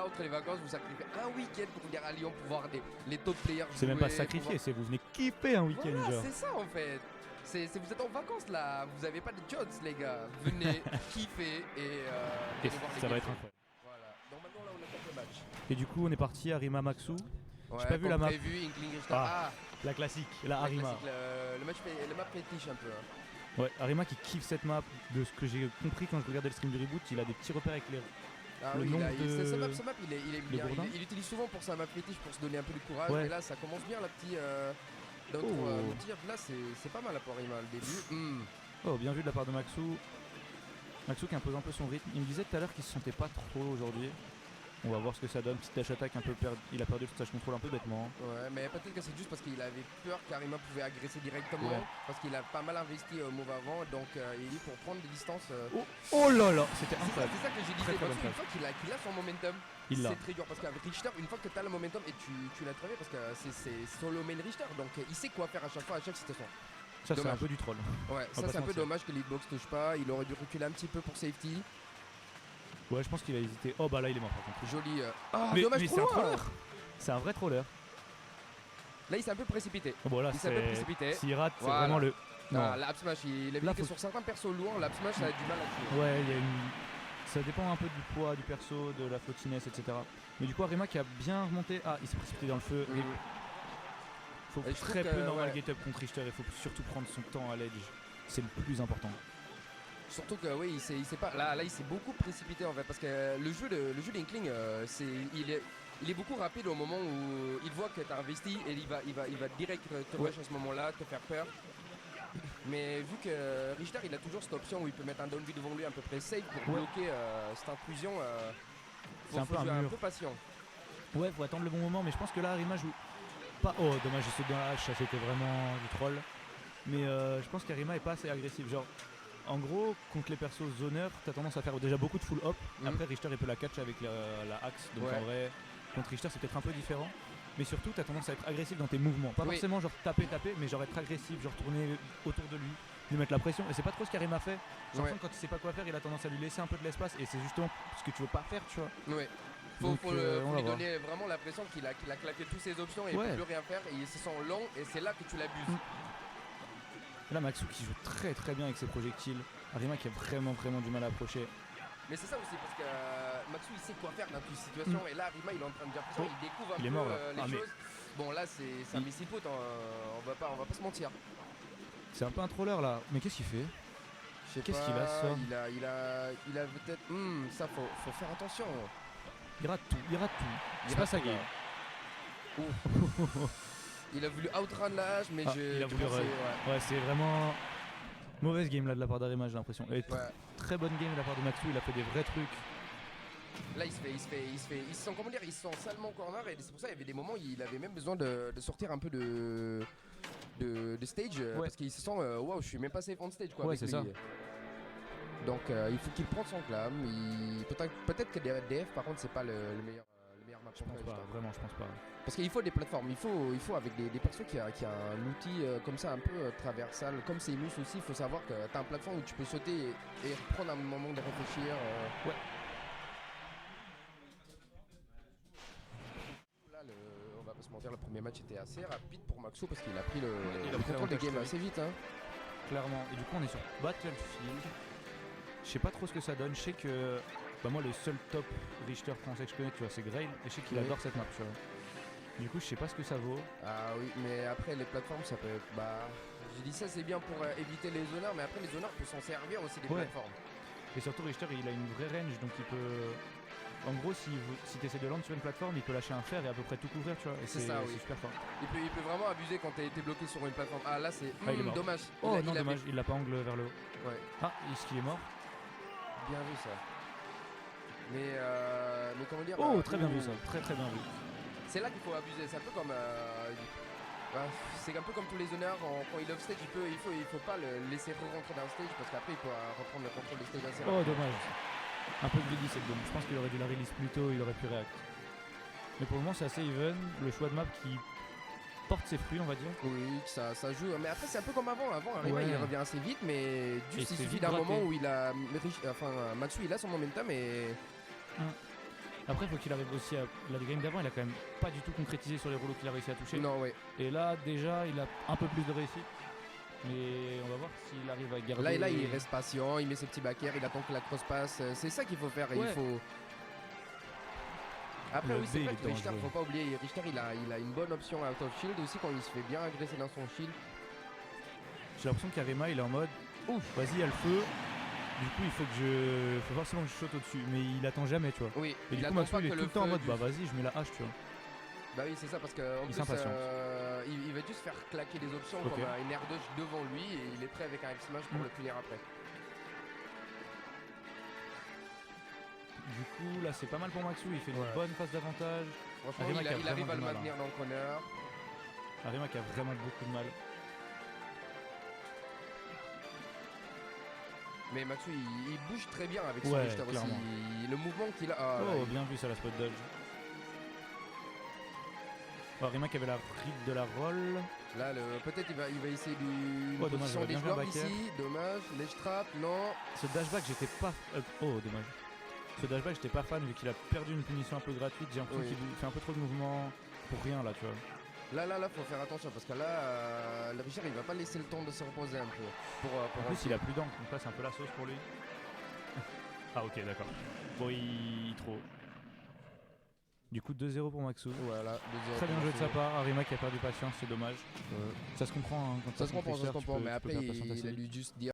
entre les vacances, vous sacrifiez un week-end pour venir à Lyon pour voir les top players jouer. C'est même pas sacrifié, c'est vous venez kiffer un week-end, voilà, genre. c'est ça en fait. Vous êtes en vacances là, vous avez pas de jobs les gars. Venez, kiffez et Et venez voir les ça va games. être incroyable. Voilà. Donc maintenant là on attaque le match. Et du coup, on est parti Arima Maxou. Ouais, J'ai pas vu la comme map. prévu, Inkling Richter. Ah, la classique, la Arima. classique, le map fétiche un peu. Hein. Ouais, Arima qui kiffe cette map. De ce que j'ai compris quand je regardais le stream du reboot, il a des petits repères avec les. Ah Le oui, nombre là, de- sa map, il est bien. gourdins. Il utilise souvent pour sa map fétiche pour se donner un peu de courage. Ouais. Et là, ça commence bien la petite. Tir. Là, c'est pas mal pour Arima le début. Oh, bien vu de la part de Maxou. Maxou qui impose un peu son rythme. Il me disait tout à l'heure qu'il se sentait pas trop aujourd'hui. On va voir ce que ça donne. Petite dash attack un peu il a perdu le stage control un peu bêtement. Ouais, mais peut-être que c'est juste parce qu'il avait peur qu'Arima pouvait agresser directement. Ouais. Parce qu'il a pas mal investi au move avant. Donc, il est pour prendre des distances. Oh là là, c'était C'est incroyable. ça que j'ai dit. Très, très bonne Une phase. fois qu'il a son momentum, Il l'a. c'est très dur. Parce qu'avec Richter, une fois que tu as le momentum et tu l'as trouvé, parce que c'est solo main Richter. Donc, il sait quoi faire à chaque fois, à chaque situation. Ça, c'est Dommage. un peu du troll. Ouais, On va ça pas c'est un se peu mentir. dommage que l'hitbox touche pas. Il aurait dû reculer un petit peu pour safety. Ouais, je pense qu'il a hésité. Oh bah là, il est mort par contre. Joli. Ah, Mais, dommage mais trop c'est un loin. troller. C'est un vrai troller. Là, il s'est un peu précipité. Oh bon là, Il s'est un peu précipité. s'il rate, c'est Voilà. vraiment le. Non. Ah, l'ap smash, il a vu Là, que faut- sur certains persos lourds, l'ap smash, ça a du mal à tuer. Ouais, il y a une. Ça dépend un peu du poids du perso, de la flottiness, etc. Mais du coup, Arima qui a bien remonté. Ah, il s'est précipité dans le feu. Mhm. Faut Et je très trouve peu que, normal ouais. get up contre Richter. Il faut surtout prendre son temps à l'edge. C'est le plus important. Surtout que oui, il s'est pas. Là, il s'est beaucoup précipité en fait parce que le jeu d'Inkling, il est beaucoup rapide au moment où il voit que tu as investi et il va direct te rush à ce moment-là, te faire peur. Mais vu que Richter il a toujours cette option où il peut mettre un down B devant lui à peu près safe pour Ouais. bloquer cette intrusion, C'est un peu un jouer mur. peu patient. Ouais, faut attendre le bon moment. Mais je pense que là, Arima joue pas. Oh, dommage, j'ai sauté dans la hache. Ça, c'était vraiment du troll. Mais je pense qu'Arima est pas assez agressif. Genre, en gros, contre les persos zoneurs, t'as tendance à faire déjà beaucoup de full hop. Après, Richter il peut la catch avec la axe. Donc Ouais. en vrai, contre Richter, c'est peut-être un peu différent. Mais surtout, t'as tendance à être agressif dans tes mouvements. Pas Oui. forcément genre taper, mais genre être agressif, genre tourner autour de lui, lui mettre la pression. Et c'est pas trop ce qu'Arima fait. J'ai l'impression que quand il sait pas quoi faire, il a tendance à lui laisser un peu de l'espace. Et c'est justement ce que tu veux pas faire, tu vois. Ouais. Donc, Faut on va lui voir. donner vraiment l'impression qu'il a claqué toutes ses options et il Ouais. peut plus rien faire et il se sent long et c'est là que tu l'abuses. Et là, Maxou qui joue très très bien avec ses projectiles. Arima qui a vraiment du mal à approcher. Mais c'est ça aussi parce que Maxou il sait quoi faire dans toute situation et là Arima il est en train de dire Oh, il découvre un il peu est mort, là. les Ah, mais- choses. Bon là c'est un missile pote, on va pas se mentir. C'est un peu un troller là. Mais qu'est-ce qu'il fait? Je sais Qu'est-ce pas, qu'il a, ça il a peut-être. Ça faut faire attention. Il rate tout. C'est pas sa game. Il a voulu outrun la hache mais Ah, je. il a voulu pensais, run. ouais. Ouais, c'est vraiment mauvaise game là de la part d'Arima, j'ai l'impression. Et Ouais. très bonne game de la part de Maxou, il a fait des vrais trucs. Là il se sent comment dire, il se sent salement corner et c'est pour ça qu'il y avait des moments où il avait même besoin de sortir un peu de stage parce qu'il se sent waouh je suis même pas safe on stage quoi. Ouais, avec c'est lui. ça. Donc il faut qu'il prenne son clame. Peut-être que DF par contre c'est pas le meilleur map Je pense pas, vraiment, je pense pas. parce qu'il faut des plateformes, il faut avec des persos qui a un outil comme ça un peu traversal, comme Seimus aussi, il faut savoir que t'as un plateforme où tu peux sauter et prendre un moment de réfléchir. Ouais. Là, on va pas se mentir, le premier match était assez rapide pour Maxou parce qu'il a pris le Il a pris contrôle des l'avantage games très assez vite. Hein. Clairement. Et du coup, on est sur Battlefield. Je sais pas trop ce que ça donne. Je sais que moi, le seul top Richter français que je connais, tu vois, c'est Grail. Et je sais qu'il Oui. adore cette map, tu vois. Du coup, je sais pas ce que ça vaut. Ah oui, mais après les plateformes ça peut être. Je dis ça c'est bien pour éviter les zoneurs, mais après les zoneurs peuvent s'en servir aussi des Ouais. plateformes. Et surtout, Richter, il a une vraie range, donc il peut. En gros, si tu essaies de land sur une plateforme, il peut lâcher un fer et à peu près tout couvrir, tu vois. Et C'est ça, oui. c'est super fort. Il peut vraiment abuser quand t'as été bloqué sur une plateforme. Ah là c'est Ah, il est mort. dommage. Oh Il non, avait- dommage, il l'a pas angle vers le haut. Ouais, Ah, est-ce qu'il est mort? bien vu ça. Mais comment dire Oh, très bien vu ça, très bien vu. C'est là qu'il faut abuser, c'est un peu comme c'est un peu comme tous les honneurs quand il off stage, il faut pas le laisser rentrer dans le stage parce qu'après il pourra reprendre le contrôle des stages assez Oh, rapidement. dommage. Un peu greedy cette game. Je pense qu'il aurait dû la release plus tôt, il aurait pu react. Mais pour le moment, c'est assez even. Le choix de map qui porte ses fruits, on va dire. Oui, ça joue. Mais après, c'est un peu comme avant. Avant, Arima, Ouais. il revient assez vite, mais Et juste il c'est suffit vite d'un gratté. moment où il a. Matsu, il a son momentum et. Après, il faut qu'il arrive aussi à. La game d'avant, il a quand même pas du tout concrétisé sur les rouleaux qu'il a réussi à toucher. Non, ouais. Et là, déjà, il a un peu plus de réussite. Mais on va voir s'il arrive à garder. Là, il reste patient, il met ses petits backers, il attend que la cross passe. C'est ça qu'il faut faire. Ouais. Il faut. Après, Le oui, c'est B, vrai il est que Richter, dangereux. faut pas oublier. Richter, il a une bonne option out of shield aussi quand il se fait bien agresser dans son shield. J'ai l'impression qu'Arima, il est en mode. Ouf. Vas-y, il y a le feu. Du coup, il faut forcément que je saute au-dessus. Mais il attend jamais, tu vois. Oui, Et du coup, attend Maxou, pas il est que tout le le temps en feu mode du- bah vas-y, je mets la hache, tu vois. Bah oui, c'est ça, parce qu'en plus, s'impatiente. il va juste faire claquer des options Ok. comme une air dodge devant lui et il est prêt avec un X-Smash pour le punir après. Du coup, là, c'est pas mal pour Maxou. Il fait une Ouais. bonne phase d'avantage. Franchement, Arima qui a il arrive vraiment à le du mal, maintenir dans le corner. Arima qui a vraiment beaucoup de mal. Mais Maxou, il bouge très bien avec son Ouais, Richter aussi. clairement. Le mouvement qu'il a. Ah, là, Oh, bien vu ça, la spot dodge. Oh, Arima qui avait la ride de la roll. là, peut-être il va essayer d'une Oh, dommage, position j'aurais bien d'edge vu un guard back air. ici. Dommage. Ledge trap, non. Ce dashback, j'étais pas. Oh, dommage. Ce dashback, j'étais pas fan vu qu'il a perdu une punition un peu gratuite. J'ai l'impression Oui. qu'il fait un peu trop de mouvements pour rien là, tu vois. Là, faut faire attention parce que là, le Richter, il va pas laisser le temps de se reposer un peu. En plus, il a plus d'encre, donc là, c'est un peu la sauce pour lui. Ah, ok, d'accord. Bon, il trop. Du coup, 2-0 pour Maxou. Voilà, 2-0 Très bien pour joué de sa Maxou. part. Arima qui a perdu patience, c'est dommage. Ça se comprend hein, quand Ça t'as se ton comprend, Richter, tu peux mais après, perdre patience assez il a vite. dû juste dire.